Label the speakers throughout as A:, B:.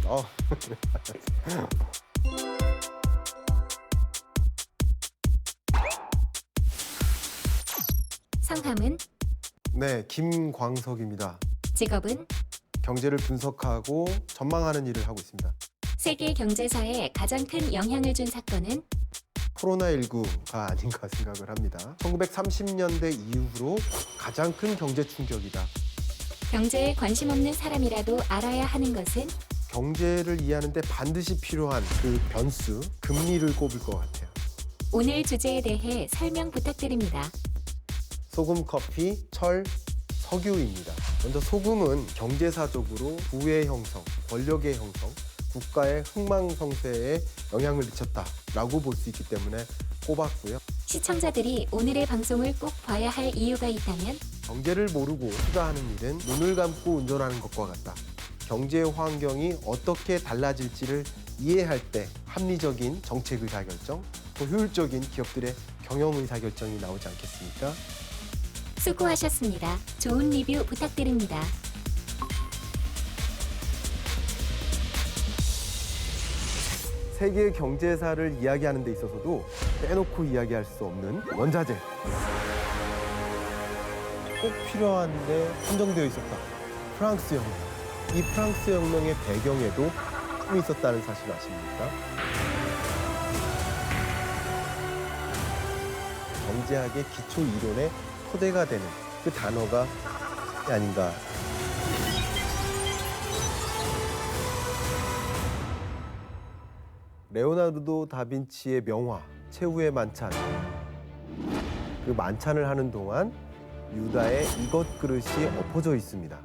A: 어,
B: 성함은?
A: 네, 김광석입니다.
B: 직업은?
A: 경제를 분석하고 전망하는 일을 하고 있습니다.
B: 세계 경제사에 가장 큰 영향을 준 사건은?
A: 코로나19가 아닌가 생각을 합니다. 1930년대 이후로 가장 큰 경제 충격이다.
B: 경제에 관심 없는 사람이라도 알아야 하는 것은?
A: 경제를 이해하는데 반드시 필요한 그 변수, 금리를 꼽을 것 같아요.
B: 오늘 주제에 대해 설명 부탁드립니다.
A: 소금, 커피, 철, 석유입니다. 먼저 소금은 경제사적으로 부의 형성, 권력의 형성, 국가의 흥망성쇠에 영향을 미쳤다라고 볼 수 있기 때문에 꼽았고요.
B: 시청자들이 오늘의 방송을 꼭 봐야 할 이유가 있다면?
A: 경제를 모르고 투자하는 일은 눈을 감고 운전하는 것과 같다. 경제 환경이 어떻게 달라질지를 이해할 때 합리적인 정책 의사결정, 또 효율적인 기업들의 경영 의사결정이 나오지 않겠습니까?
B: 수고하셨습니다. 좋은 리뷰 부탁드립니다.
A: 세계 경제사를 이야기하는 데 있어서도 빼놓고 이야기할 수 없는 원자재. 꼭 필요한데 한정되어 있었다. 프랑스 혁명. 이 프랑스 혁명의 배경에도 꿈이 있었다는 사실 아십니까? 경제학의 기초 이론의 토대가 되는 그 단어가 아닌가. 레오나르도 다빈치의 명화 최후의 만찬. 그 만찬을 하는 동안 유다의 이것 그릇이 엎어져 있습니다.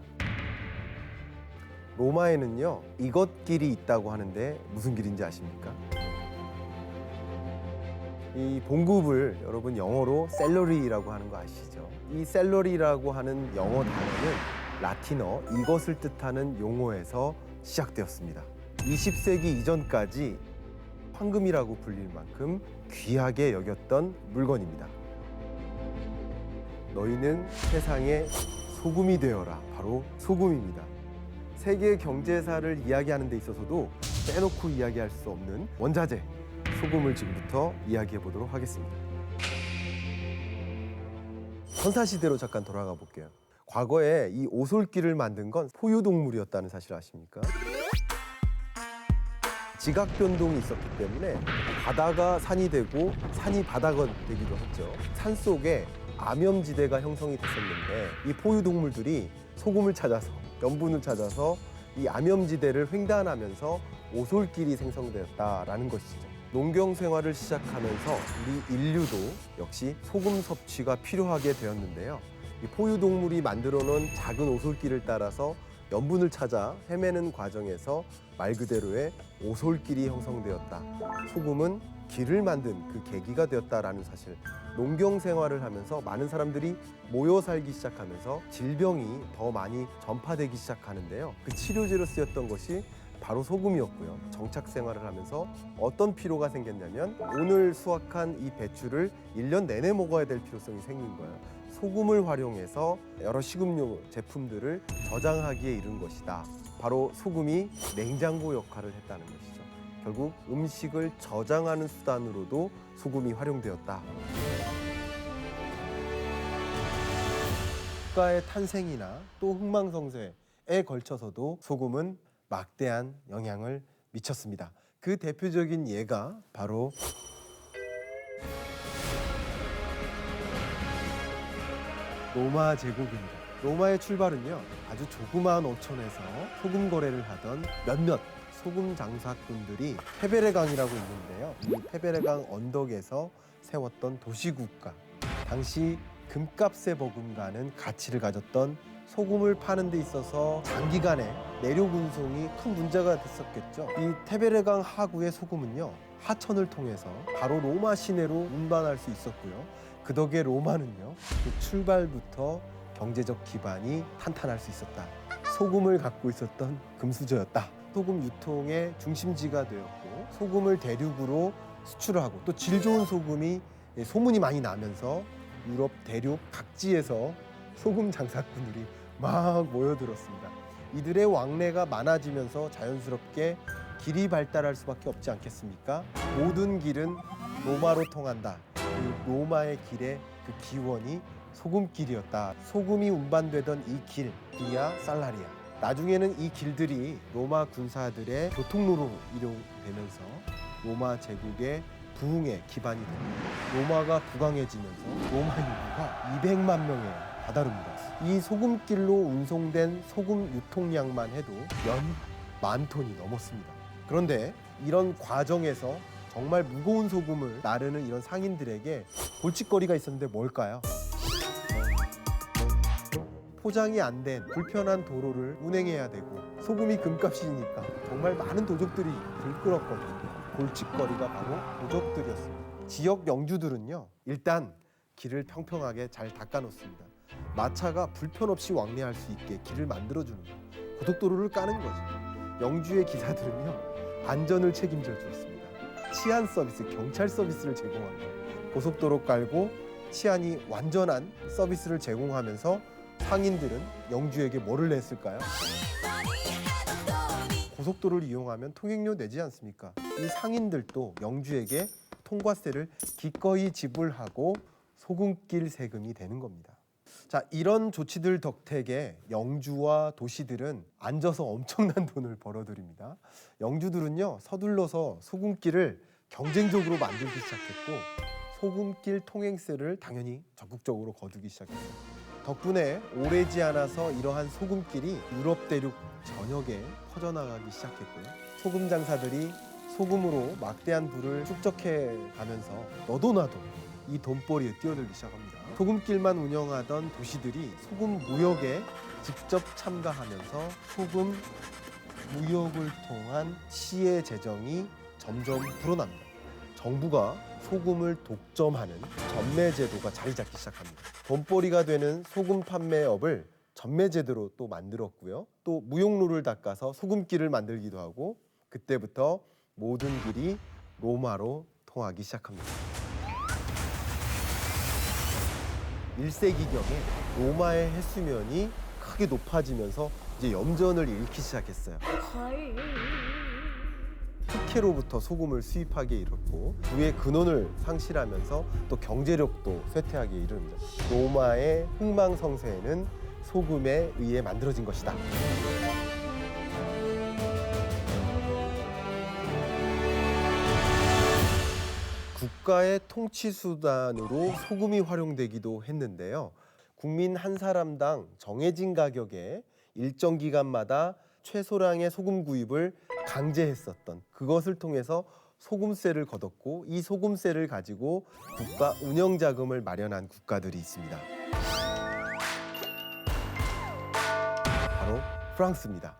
A: 로마에는요, 이것 길이 있다고 하는데 무슨 길인지 아십니까? 이 봉급을 여러분 영어로 샐러리라고 하는 거 아시죠? 이 샐러리라고 하는 영어 단어는 라틴어 이것을 뜻하는 용어에서 시작되었습니다. 20세기 이전까지 황금이라고 불릴 만큼 귀하게 여겼던 물건입니다. 너희는 세상의 소금이 되어라. 바로 소금입니다. 세계 경제사를 이야기하는 데 있어서도 빼놓고 이야기할 수 없는 원자재, 소금을 지금부터 이야기해 보도록 하겠습니다. 선사시대로 잠깐 돌아가 볼게요. 과거에 이 오솔길을 만든 건 포유동물이었다는 사실 아십니까? 지각 변동이 있었기 때문에 바다가 산이 되고 산이 바다가 되기도 했죠. 산 속에 암염지대가 형성이 됐었는데 이 포유동물들이 소금을 찾아서, 염분을 찾아서 이 암염지대를 횡단하면서 오솔길이 생성되었다라는 것이죠. 농경 생활을 시작하면서 우리 인류도 역시 소금 섭취가 필요하게 되었는데요. 이 포유동물이 만들어 놓은 작은 오솔길을 따라서 염분을 찾아 헤매는 과정에서 말 그대로의 오솔길이 형성되었다. 소금은 길을 만든 그 계기가 되었다라는 사실. 농경 생활을 하면서 많은 사람들이 모여 살기 시작하면서 질병이 더 많이 전파되기 시작하는데요. 그 치료제로 쓰였던 것이 바로 소금이었고요. 정착 생활을 하면서 어떤 피로가 생겼냐면 오늘 수확한 이 배추를 1년 내내 먹어야 될 필요성이 생긴 거예요. 소금을 활용해서 여러 식음료 제품들을 저장하기에 이른 것이다. 바로 소금이 냉장고 역할을 했다는 것이죠. 결국 음식을 저장하는 수단으로도 소금이 활용되었다. 국가의 탄생이나 또 흥망성쇠에 걸쳐서도 소금은 막대한 영향을 미쳤습니다. 그 대표적인 예가 바로 로마 제국입니다. 로마의 출발은요, 아주 조그마한 어촌에서 소금 거래를 하던 몇몇 소금 장사꾼들이 테베레강이라고 있는데요. 이 테베레강 언덕에서 세웠던 도시국가, 당시 금값에 버금가는 가치를 가졌던 소금을 파는 데 있어서 장기간의 내륙 운송이 큰 문제가 됐었겠죠. 이 테베레강 하구의 소금은요, 하천을 통해서 바로 로마 시내로 운반할 수 있었고요. 그 덕에 로마는요, 그 출발부터 경제적 기반이 탄탄할 수 있었다. 소금을 갖고 있었던 금수저였다. 소금 유통의 중심지가 되었고, 소금을 대륙으로 수출을 하고, 또 질 좋은 소금이 소문이 많이 나면서 유럽 대륙 각지에서 소금 장사꾼들이 막 모여들었습니다. 이들의 왕래가 많아지면서 자연스럽게 길이 발달할 수밖에 없지 않겠습니까? 모든 길은 로마로 통한다. 그 로마의 길의 그 기원이 소금길이었다. 소금이 운반되던 이 길, 비아 살라리아. 나중에는 이 길들이 로마 군사들의 교통로로 이용되면서 로마 제국의 부흥의 기반이 됩니다. 로마가 부강해지면서 로마 인구가 200만 명에 다다릅니다. 이 소금길로 운송된 소금 유통량만 해도 연 10,000톤이 넘었습니다. 그런데 이런 과정에서 정말 무거운 소금을 나르는 이런 상인들에게 골칫거리가 있었는데 뭘까요? 포장이 안 된 불편한 도로를 운행해야 되고 소금이 금값이니까 정말 많은 도적들이 들끓었거든요. 골칫거리가 바로 도적들이었습니다. 지역 영주들은요, 일단 길을 평평하게 잘 닦아놓습니다. 마차가 불편 없이 왕래할 수 있게 길을 만들어주는 거예요. 고속도로를 까는 거죠. 영주의 기사들은요, 안전을 책임져 주었습니다. 치안 서비스, 경찰 서비스를 제공합니다. 고속도로 깔고 치안이 완전한 서비스를 제공하면서 상인들은 영주에게 뭐를 냈을까요? 고속도로를 이용하면 통행료 내지 않습니까? 이 상인들도 영주에게 통과세를 기꺼이 지불하고 소금길 세금이 되는 겁니다. 자, 이런 조치들 덕택에 영주와 도시들은 앉아서 엄청난 돈을 벌어들입니다. 영주들은요, 서둘러서 소금길을 경쟁적으로 만들기 시작했고 소금길 통행세를 당연히 적극적으로 거두기 시작했어요. 덕분에 오래지 않아서 이러한 소금길이 유럽 대륙 전역에 퍼져나가기 시작했고요. 소금 장사들이 소금으로 막대한 부를 축적해 가면서 너도 나도 이 돈벌이에 뛰어들기 시작합니다. 소금길만 운영하던 도시들이 소금 무역에 직접 참가하면서 소금 무역을 통한 시의 재정이 점점 불어납니다. 정부가 소금을 독점하는 전매제도가 자리 잡기 시작합니다. 돈벌이가 되는 소금 판매업을 전매제도로 또 만들었고요. 또 무역로를 닦아서 소금길을 만들기도 하고 그때부터 모든 길이 로마로 통하기 시작합니다. 1세기경에 로마의 해수면이 크게 높아지면서 이제 염전을 잃기 시작했어요. 흑해로부터 소금을 수입하기에 이르렀고 그의 근원을 상실하면서 또 경제력도 쇠퇴하기에 이릅니다. 로마의 흥망성쇠는 소금에 의해 만들어진 것이다. 국가의 통치 수단으로 소금이 활용되기도 했는데요. 국민 한 사람당 정해진 가격에 일정 기간마다 최소량의 소금 구입을 강제했었던 그것을 통해서 소금세를 걷었고 이 소금세를 가지고 국가 운영 자금을 마련한 국가들이 있습니다. 바로 프랑스입니다.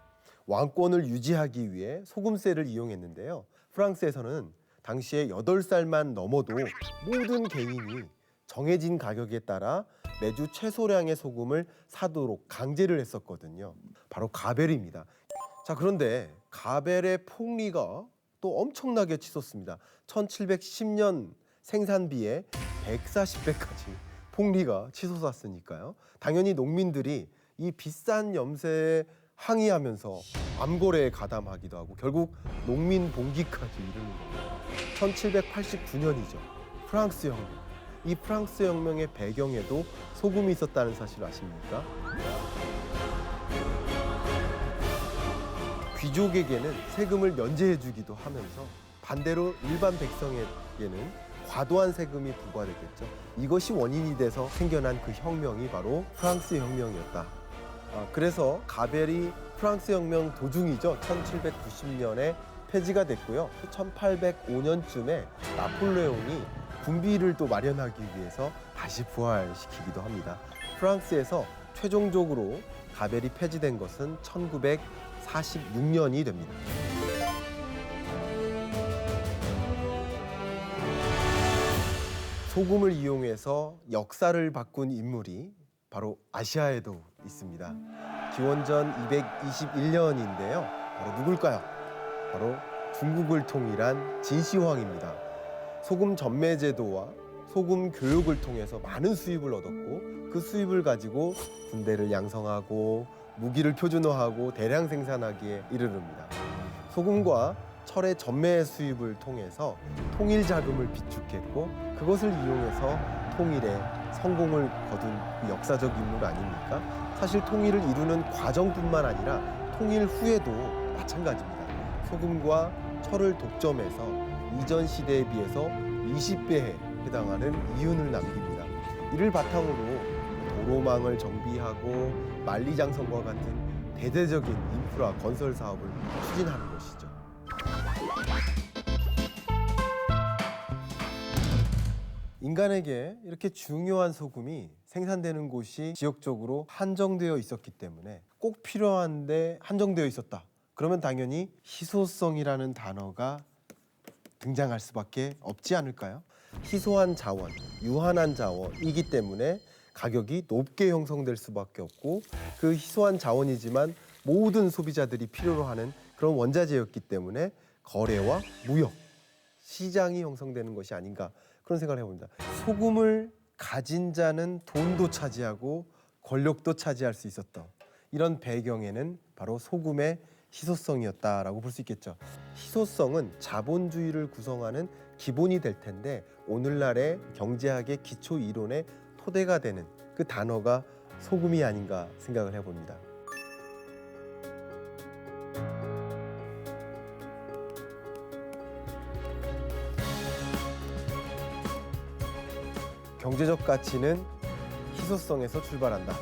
A: 왕권을 유지하기 위해 소금세를 이용했는데요. 프랑스에서는 당시에 8살만 넘어도 모든 개인이 정해진 가격에 따라 매주 최소량의 소금을 사도록 강제를 했었거든요. 바로 가벨입니다. 자, 그런데 가벨의 폭리가 또 엄청나게 치솟습니다. 1710년 생산비의 140배까지 폭리가 치솟았으니까요. 당연히 농민들이 이 비싼 염세에 항의하면서 암거래에 가담하기도 하고 결국 농민 봉기까지 이르는 겁니다. 1789년이죠. 프랑스 혁명. 이 프랑스 혁명의 배경에도 소금이 있었다는 사실 아십니까? 귀족에게는 세금을 면제해주기도 하면서 반대로 일반 백성에게는 과도한 세금이 부과됐겠죠. 이것이 원인이 돼서 생겨난 그 혁명이 바로 프랑스 혁명이었다. 그래서 가벨이 프랑스 혁명 도중이죠. 1790년에 폐지가 됐고요. 1805년쯤에 나폴레옹이 군비를 또 마련하기 위해서 다시 부활시키기도 합니다. 프랑스에서 최종적으로 가벨이 폐지된 것은 1946년이 됩니다. 소금을 이용해서 역사를 바꾼 인물이 바로 아시아에도 있습니다. 기원전 221년인데요. 바로 누굴까요? 바로 중국을 통일한 진시황입니다. 소금 전매제도와 소금 교육을 통해서 많은 수입을 얻었고 그 수입을 가지고 군대를 양성하고 무기를 표준화하고 대량 생산하기에 이르릅니다. 소금과 철의 전매 수입을 통해서 통일 자금을 비축했고 그것을 이용해서 통일에 성공을 거둔 그 역사적 인물 아닙니까? 사실 통일을 이루는 과정뿐만 아니라 통일 후에도 마찬가지입니다. 소금과 철을 독점해서 이전 시대에 비해서 20배에 해당하는 이윤을 남깁니다. 이를 바탕으로 도로망을 정비하고 만리장성과 같은 대대적인 인프라 건설 사업을 추진하는 것이죠. 인간에게 이렇게 중요한 소금이 생산되는 곳이 지역적으로 한정되어 있었기 때문에 꼭 필요한데 한정되어 있었다. 그러면 당연히 희소성이라는 단어가 등장할 수밖에 없지 않을까요? 희소한 자원, 유한한 자원이기 때문에 가격이 높게 형성될 수밖에 없고 그 희소한 자원이지만 모든 소비자들이 필요로 하는 그런 원자재였기 때문에 거래와 무역, 시장이 형성되는 것이 아닌가 그런 생각을 해봅니다. 소금을 가진 자는 돈도 차지하고 권력도 차지할 수 있었던 이런 배경에는 바로 소금의 희소성이었다라고 볼 수 있겠죠. 희소성은 자본주의를 구성하는 기본이 될 텐데 오늘날의 경제학의 기초 이론의 토대가 되는 그 단어가 소금이 아닌가 생각을 해봅니다. 경제적 가치는 희소성에서 출발한다.